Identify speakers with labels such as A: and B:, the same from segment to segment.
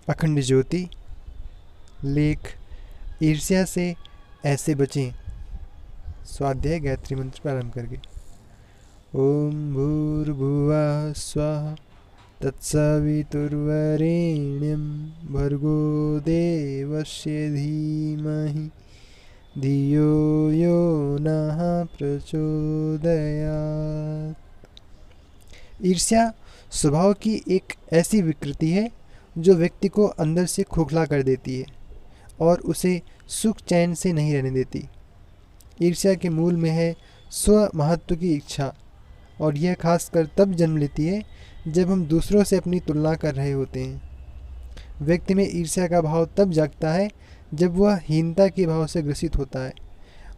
A: अखंड ज्योति। लेख ईर्ष्या से ऐसे बचें। स्वाध्याय गायत्री मंत्र प्रारंभ करके। ओम भूर्भुवः स्वः तत्सवितुर्वरेण्यं भर्गो देवस्य धीमहि धियो यो नः प्रचोदयात्। ईर्ष्या स्वभाव की एक ऐसी विकृति है जो व्यक्ति को अंदर से खोखला कर देती है और उसे सुख चैन से नहीं रहने देती। ईर्ष्या के मूल में है स्व महत्व की इच्छा, और यह खासकर तब जन्म लेती है जब हम दूसरों से अपनी तुलना कर रहे होते हैं। व्यक्ति में ईर्ष्या का भाव तब जागता है जब वह हीनता के भाव से ग्रसित होता है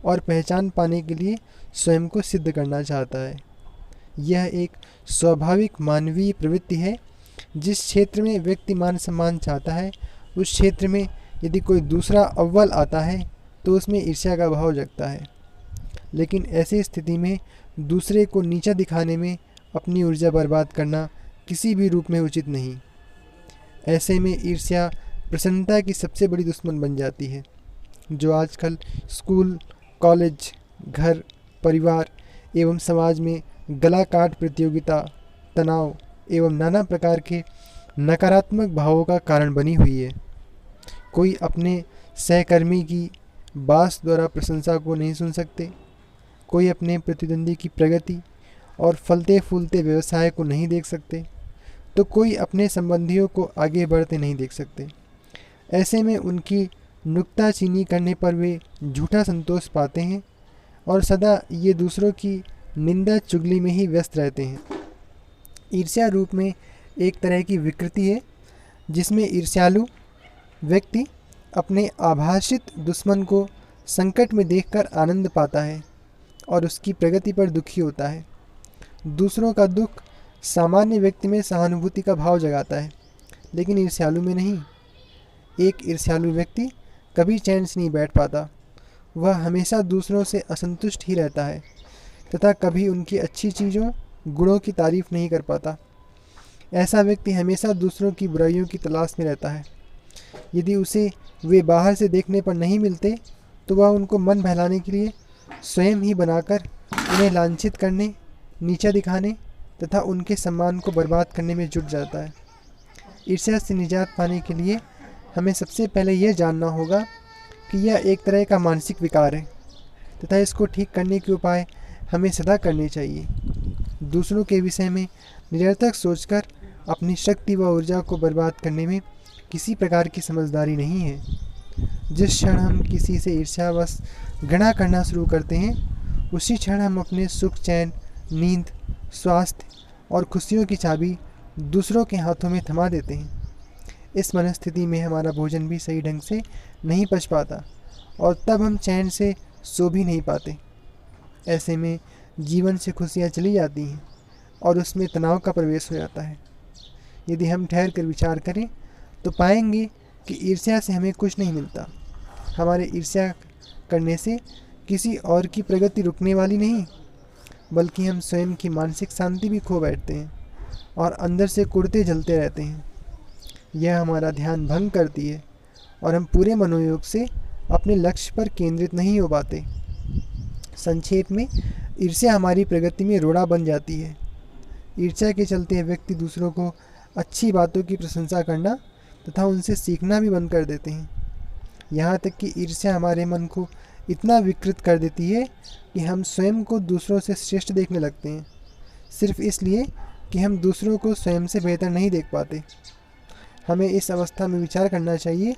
A: और पहचान पाने के लिए स्वयं को सिद्ध करना चाहता है। यह एक स्वाभाविक मानवीय प्रवृत्ति है। जिस क्षेत्र में व्यक्ति मान सम्मान चाहता है, उस क्षेत्र में यदि कोई दूसरा अव्वल आता है तो उसमें ईर्ष्या का भाव जगता है। लेकिन ऐसी स्थिति में दूसरे को नीचा दिखाने में अपनी ऊर्जा बर्बाद करना किसी भी रूप में उचित नहीं। ऐसे में ईर्ष्या प्रसन्नता की सबसे बड़ी दुश्मन बन जाती है, जो आजकल स्कूल, कॉलेज, घर, परिवार एवं समाज में गला काट प्रतियोगिता, तनाव एवं नाना प्रकार के नकारात्मक भावों का कारण बनी हुई है। कोई अपने सहकर्मी की बास द्वारा प्रशंसा को नहीं सुन सकते, कोई अपने प्रतिद्वंदी की प्रगति और फलते फूलते व्यवसाय को नहीं देख सकते, तो कोई अपने संबंधियों को आगे बढ़ते नहीं देख सकते। ऐसे में उनकी नुक्ताचीनी करने पर वे झूठा संतोष पाते हैं और सदा ये दूसरों की निंदा चुगली में ही व्यस्त रहते हैं। ईर्ष्या रूप में एक तरह की विकृति है जिसमें ईर्ष्यालु व्यक्ति अपने आभाषित दुश्मन को संकट में देखकर आनंद पाता है और उसकी प्रगति पर दुखी होता है। दूसरों का दुख सामान्य व्यक्ति में सहानुभूति का भाव जगाता है, लेकिन ईर्ष्यालु में नहीं। एक ईर्ष्यालु व्यक्ति कभी चैन से नहीं बैठ पाता। वह हमेशा दूसरों से असंतुष्ट ही रहता है तथा कभी उनकी अच्छी चीज़ों, गुणों की तारीफ नहीं कर पाता। ऐसा व्यक्ति हमेशा दूसरों की बुराइयों की तलाश में रहता है। यदि उसे वे बाहर से देखने पर नहीं मिलते तो वह उनको मन बहलाने के लिए स्वयं ही बनाकर उन्हें लांछित करने, नीचा दिखाने तथा उनके सम्मान को बर्बाद करने में जुट जाता है। ईर्ष्या से निजात पाने के लिए हमें सबसे पहले यह जानना होगा कि यह एक तरह का मानसिक विकार है तथा इसको ठीक करने के उपाय हमें सदा करने चाहिए। दूसरों के विषय में निरर्थक सोचकर अपनी शक्ति व ऊर्जा को बर्बाद करने में किसी प्रकार की समझदारी नहीं है। जिस क्षण हम किसी से ईर्ष्यावश घृणा करना शुरू करते हैं, उसी क्षण हम अपने सुख, चैन, नींद, स्वास्थ्य और खुशियों की चाबी दूसरों के हाथों में थमा देते हैं। इस मनस्थिति में हमारा भोजन भी सही ढंग से नहीं पच पाता और तब हम चैन से सो भी नहीं पाते। ऐसे में जीवन से खुशियाँ चली जाती हैं और उसमें तनाव का प्रवेश हो जाता है। यदि हम ठहर कर विचार करें तो पाएंगे कि ईर्ष्या से हमें कुछ नहीं मिलता। हमारे ईर्ष्या करने से किसी और की प्रगति रुकने वाली नहीं, बल्कि हम स्वयं की मानसिक शांति भी खो बैठते हैं और अंदर से कुढ़ते जलते रहते हैं। यह हमारा ध्यान भंग करती है और हम पूरे मनोयोग से अपने लक्ष्य पर केंद्रित नहीं हो पाते। संक्षेप में, ईर्ष्या हमारी प्रगति में रोड़ा बन जाती है। ईर्ष्या के चलते व्यक्ति दूसरों को अच्छी बातों की प्रशंसा करना तथा उनसे सीखना भी बंद कर देते हैं। यहाँ तक कि ईर्ष्या हमारे मन को इतना विकृत कर देती है कि हम स्वयं को दूसरों से श्रेष्ठ देखने लगते हैं, सिर्फ इसलिए कि हम दूसरों को स्वयं से बेहतर नहीं देख पाते। हमें इस अवस्था में विचार करना चाहिए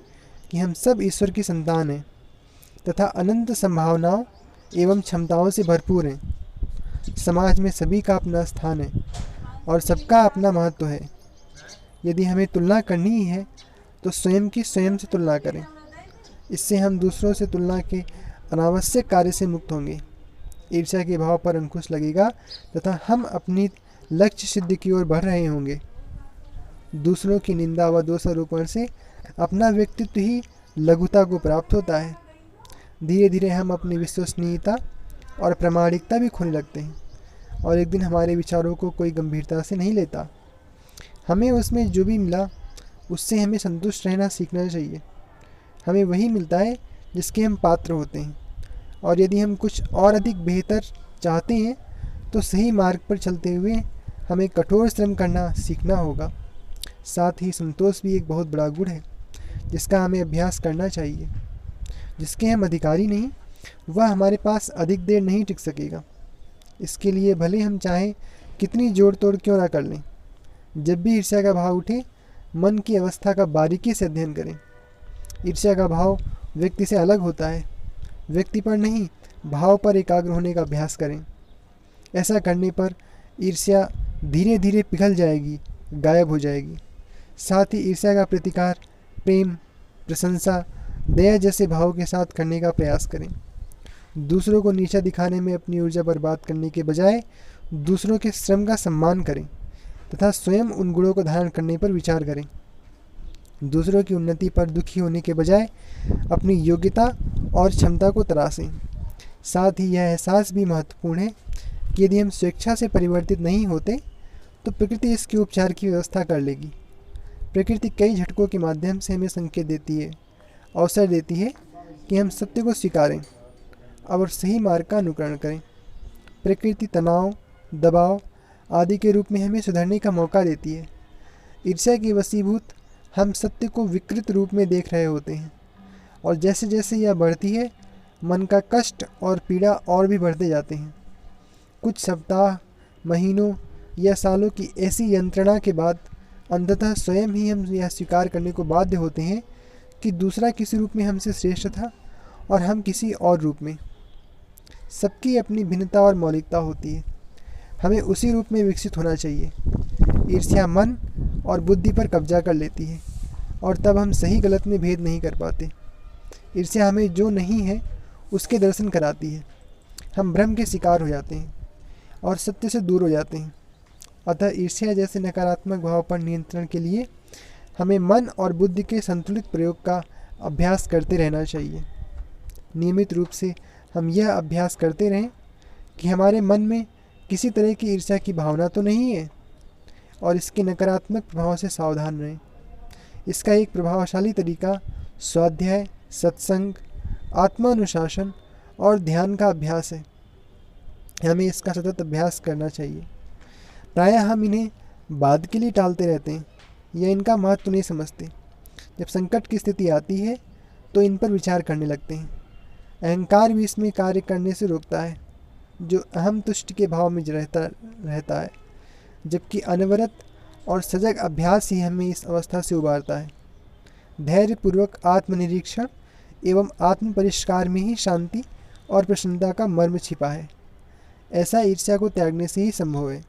A: कि हम सब ईश्वर की संतान हैं तथा अनंत संभावनाओं एवं क्षमताओं से भरपूर हैं। समाज में सभी का अपना स्थान है और सबका अपना महत्व है। यदि हमें तुलना करनी ही है तो स्वयं की स्वयं से तुलना करें। इससे हम दूसरों से तुलना के अनावश्यक कार्य से मुक्त होंगे। ईर्ष्या के भाव पर अंकुश लगेगा तथा हम अपनी लक्ष्य सिद्धि की ओर बढ़ रहे होंगे। दूसरों की निंदा व दोषारोपण से अपना व्यक्तित्व ही लघुता को प्राप्त होता है। धीरे धीरे हम अपनी विश्वसनीयता और प्रामाणिकता भी खोने लगते हैं और एक दिन हमारे विचारों को कोई गंभीरता से नहीं लेता। हमें उसमें जो भी मिला उससे हमें संतुष्ट रहना सीखना चाहिए। हमें वही मिलता है जिसके हम पात्र होते हैं, और यदि हम कुछ और अधिक बेहतर चाहते हैं तो सही मार्ग पर चलते हुए हमें कठोर श्रम करना सीखना होगा। साथ ही संतोष भी एक बहुत बड़ा गुण है जिसका हमें अभ्यास करना चाहिए। जिसके हम अधिकारी नहीं, वह हमारे पास अधिक देर नहीं टिक सकेगा। इसके लिए भले हम चाहें कितनी जोड़ तोड़ क्यों ना कर लें, जब भी ईर्ष्या का भाव उठे मन की अवस्था का बारीकी से अध्ययन करें। ईर्ष्या का भाव व्यक्ति से अलग होता है, व्यक्ति पर नहीं भाव पर एकाग्र होने का अभ्यास करें। ऐसा करने पर ईर्ष्या धीरे धीरे पिघल जाएगी, गायब हो जाएगी। साथ ही ईर्ष्या का प्रतिकार प्रेम, प्रशंसा, दया जैसे भाव के साथ करने का प्रयास करें। दूसरों को नीचा दिखाने में अपनी ऊर्जा बर्बाद करने के बजाय दूसरों के श्रम का सम्मान करें तथा स्वयं उन गुणों को धारण करने पर विचार करें। दूसरों की उन्नति पर दुखी होने के बजाय अपनी योग्यता और क्षमता को तरासें। साथ ही यह एहसास भी महत्वपूर्ण है कि यदि हम स्वेच्छा से परिवर्तित नहीं होते तो प्रकृति इसके उपचार की व्यवस्था कर लेगी। प्रकृति कई झटकों के माध्यम से हमें संकेत देती है, अवसर देती है कि हम सत्य को स्वीकारें और सही मार्ग का अनुकरण करें। प्रकृति तनाव, दबाव आदि के रूप में हमें सुधरने का मौका देती है। ईर्ष्या के वशीभूत हम सत्य को विकृत रूप में देख रहे होते हैं, और जैसे जैसे यह बढ़ती है मन का कष्ट और पीड़ा और भी बढ़ते जाते हैं। कुछ सप्ताह, महीनों या सालों की ऐसी यंत्रणा के बाद अंततः स्वयं ही हम यह स्वीकार करने को बाध्य होते हैं कि दूसरा किसी रूप में हमसे श्रेष्ठ था और हम किसी और रूप में। सबकी अपनी भिन्नता और मौलिकता होती है, हमें उसी रूप में विकसित होना चाहिए। ईर्ष्या मन और बुद्धि पर कब्जा कर लेती है और तब हम सही गलत में भेद नहीं कर पाते। ईर्ष्या हमें जो नहीं है उसके दर्शन कराती है। हम भ्रम के शिकार हो जाते हैं और सत्य से दूर हो जाते हैं। अतः ईर्ष्या जैसे नकारात्मक भाव पर नियंत्रण के लिए हमें मन और बुद्धि के संतुलित प्रयोग का अभ्यास करते रहना चाहिए। नियमित रूप से हम यह अभ्यास करते रहें कि हमारे मन में किसी तरह की ईर्ष्या की भावना तो नहीं है, और इसके नकारात्मक प्रभाव से सावधान रहें। इसका एक प्रभावशाली तरीका स्वाध्याय, सत्संग, आत्मानुशासन और ध्यान का अभ्यास है। हमें इसका सतत अभ्यास करना चाहिए। प्रायः हम इन्हें बाद के लिए टालते रहते हैं या इनका महत्व नहीं समझते। जब संकट की स्थिति आती है तो इन पर विचार करने लगते हैं। अहंकार भी इसमें कार्य करने से रोकता है, जो अहम तुष्टि के भाव में रहता है, जबकि अनवरत और सजग अभ्यास ही हमें इस अवस्था से उबारता है। धैर्यपूर्वक आत्मनिरीक्षण एवं आत्म परिष्कार में ही शांति और प्रसन्नता का मर्म छिपा है। ऐसा ईर्ष्या को त्यागने से ही संभव है।